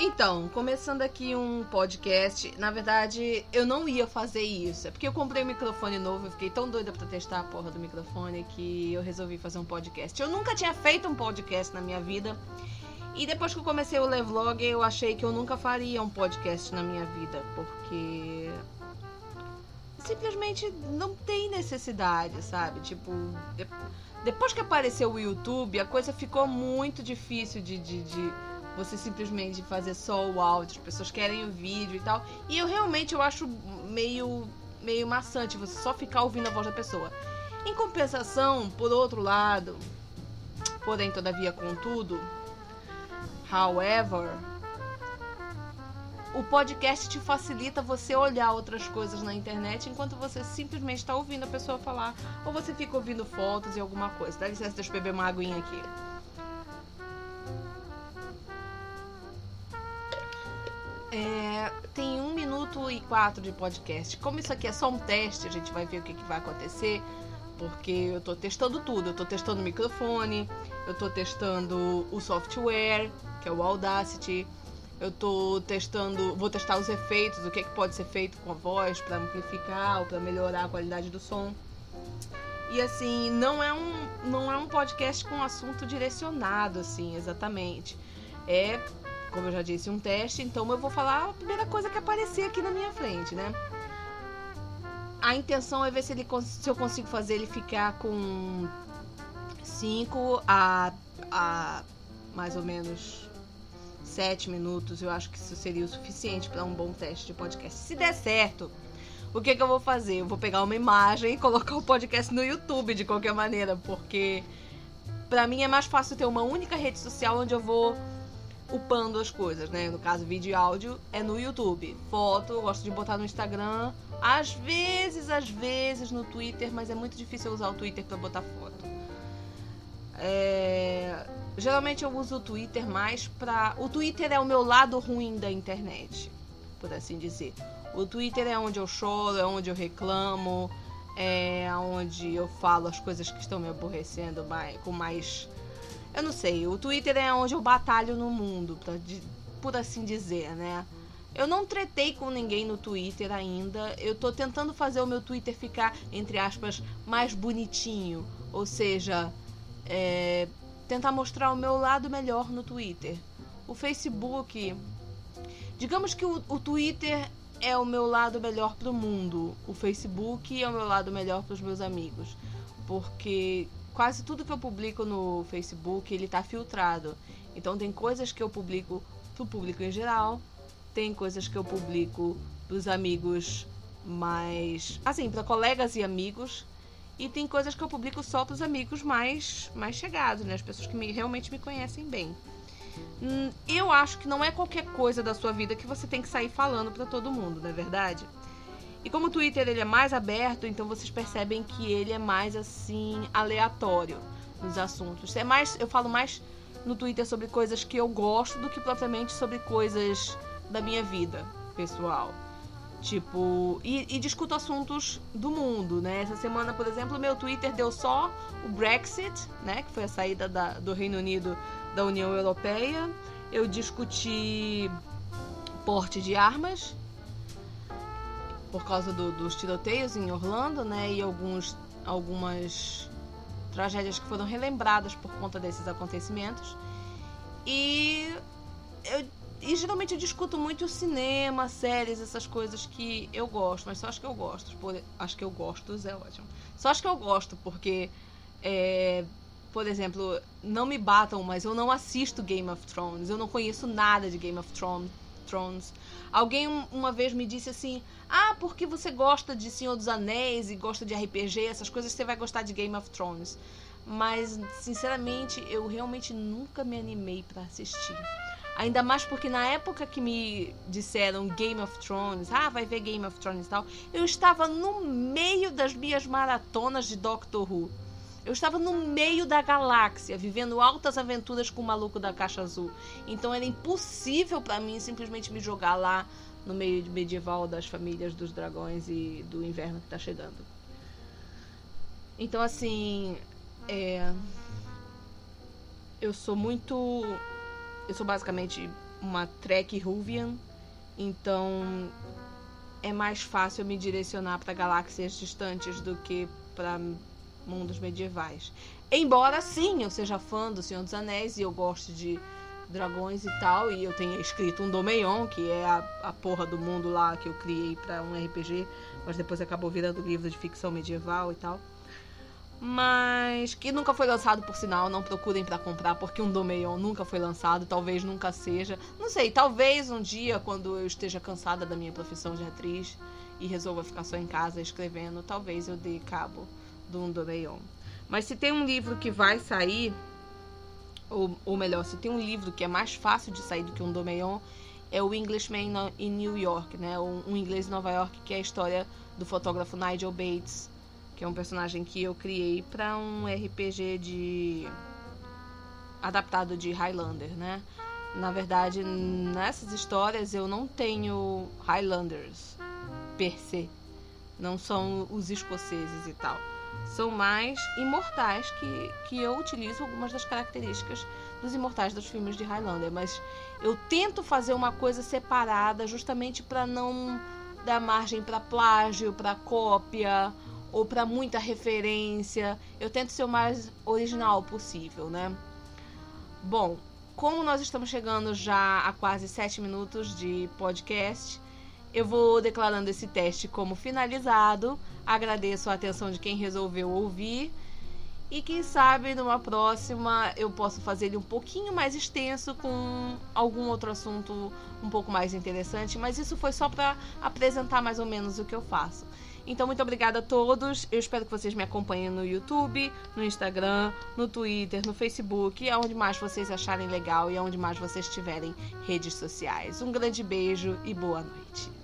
Então, começando aqui um podcast, na verdade, eu não ia fazer isso. É porque eu comprei um microfone novo, eu fiquei tão doida pra testar a porra do microfone que eu resolvi fazer um podcast. Eu nunca tinha feito um podcast na minha vida. E depois que eu comecei o Levlog, eu achei que eu nunca faria um podcast na minha vida, porque simplesmente não tem necessidade, sabe? Tipo, depois que apareceu o YouTube, a coisa ficou muito difícil de você simplesmente fazer só o áudio. As pessoas querem o vídeo e tal. E eu acho meio maçante você só ficar ouvindo a voz da pessoa. Em compensação, por outro lado, porém, todavia, contudo, however, o podcast te facilita você olhar outras coisas na internet enquanto você simplesmente está ouvindo a pessoa falar, ou você fica ouvindo fotos e alguma coisa. Dá licença, deixa eu beber uma aguinha aqui. Tem 1 minuto e 4 de podcast. Como isso aqui é só um teste, a gente vai ver o que vai acontecer, porque eu tô testando tudo. Eu tô testando o microfone, eu tô testando o software, que é o Audacity. Eu tô testando, vou testar os efeitos, o que pode ser feito com a voz para amplificar ou para melhorar a qualidade do som. E assim, não é um podcast com assunto direcionado, assim, exatamente. É, como eu já disse, um teste, então eu vou falar a primeira coisa que aparecer aqui na minha frente, né? A intenção é ver se eu consigo fazer ele ficar com 5 a mais ou menos 7 minutos. Eu acho que isso seria o suficiente para um bom teste de podcast. Se der certo, o que eu vou fazer? Eu vou pegar uma imagem e colocar o podcast no YouTube de qualquer maneira, porque pra mim é mais fácil ter uma única rede social onde eu vou upando as coisas, né? No caso, vídeo e áudio é no YouTube. Foto, eu gosto de botar no Instagram. Às vezes no Twitter, mas é muito difícil eu usar o Twitter pra botar foto. Geralmente eu uso o Twitter mais pra... O Twitter é o meu lado ruim da internet, por assim dizer. O Twitter é onde eu choro, é onde eu reclamo, é onde eu falo as coisas que estão me aborrecendo com mais... Eu não sei, o Twitter é onde eu batalho no mundo, por assim dizer, né? Eu não tretei com ninguém no Twitter ainda. Eu tô tentando fazer o meu Twitter ficar, entre aspas, mais bonitinho. Ou seja, tentar mostrar o meu lado melhor no Twitter. O Facebook... Digamos que o Twitter é o meu lado melhor pro mundo. O Facebook é o meu lado melhor pros meus amigos. Porque quase tudo que eu publico no Facebook, ele tá filtrado. Então tem coisas que eu publico pro público em geral, tem coisas que eu publico pros amigos mais... Assim, pra colegas e amigos. E tem coisas que eu publico só pros amigos mais chegados, né? As pessoas que realmente me conhecem bem. Eu acho que não é qualquer coisa da sua vida que você tem que sair falando pra todo mundo, não é verdade? E como o Twitter ele é mais aberto, então vocês percebem que ele é mais assim aleatório nos assuntos. Eu falo mais no Twitter sobre coisas que eu gosto do que propriamente sobre coisas da minha vida pessoal. Tipo, e discuto assuntos do mundo, né? Essa semana, por exemplo, meu Twitter deu só o Brexit, né? Que foi a saída do Reino Unido da União Europeia. Eu discuti porte de armas por causa dos tiroteios em Orlando, né? E algumas tragédias que foram relembradas por conta desses acontecimentos. E geralmente eu discuto muito cinema, séries, essas coisas que eu gosto, mas só acho que eu gosto. Acho que eu gosto, é ótimo. Só acho que eu gosto, porque, por exemplo, não me batam, mas eu não assisto Game of Thrones. Eu não conheço nada de Game of Thrones. Alguém uma vez me disse assim: porque você gosta de Senhor dos Anéis e gosta de RPG, essas coisas, você vai gostar de Game of Thrones. Mas, sinceramente, eu realmente nunca me animei pra assistir. Ainda mais porque na época que me disseram Game of Thrones, vai ver Game of Thrones e tal, eu estava no meio das minhas maratonas de Doctor Who. Eu estava no meio da galáxia, vivendo altas aventuras com o maluco da caixa azul. Então era impossível pra mim simplesmente me jogar lá no meio medieval das famílias dos dragões e do inverno que tá chegando. Então, assim, eu sou basicamente uma Trekruvian, então é mais fácil eu me direcionar para galáxias distantes do que para mundos medievais. Embora, sim, eu seja fã do Senhor dos Anéis e eu goste de dragões e tal, e eu tenha escrito um Domeion, que é a porra do mundo lá que eu criei para um RPG, mas depois acabou virando livro de ficção medieval e tal. Mas que nunca foi lançado, por sinal, não procurem pra comprar, porque um Domeion nunca foi lançado, talvez nunca seja. Não sei, talvez um dia, quando eu esteja cansada da minha profissão de atriz e resolva ficar só em casa escrevendo, talvez eu dê cabo de um Domeion. Mas se tem um livro que vai sair, ou melhor, se tem um livro que é mais fácil de sair do que um Domeion, é o Englishman in New York, né? Um inglês em Nova York, que é a história do fotógrafo Nigel Bates, que é um personagem que eu criei para um RPG adaptado de Highlander, né? Na verdade, nessas histórias eu não tenho Highlanders per se. Não são os escoceses e tal. São mais imortais que eu utilizo algumas das características dos imortais dos filmes de Highlander. Mas eu tento fazer uma coisa separada justamente para não dar margem para plágio, para cópia ou para muita referência. Eu tento ser o mais original possível, né? Bom, como nós estamos chegando já a quase 7 minutos de podcast, eu vou declarando esse teste como finalizado. Agradeço a atenção de quem resolveu ouvir. E quem sabe numa próxima eu posso fazer ele um pouquinho mais extenso com algum outro assunto um pouco mais interessante. Mas isso foi só para apresentar mais ou menos o que eu faço. Então, muito obrigada a todos. Eu espero que vocês me acompanhem no YouTube, no Instagram, no Twitter, no Facebook, e aonde mais vocês acharem legal e aonde mais vocês tiverem redes sociais. Um grande beijo e boa noite.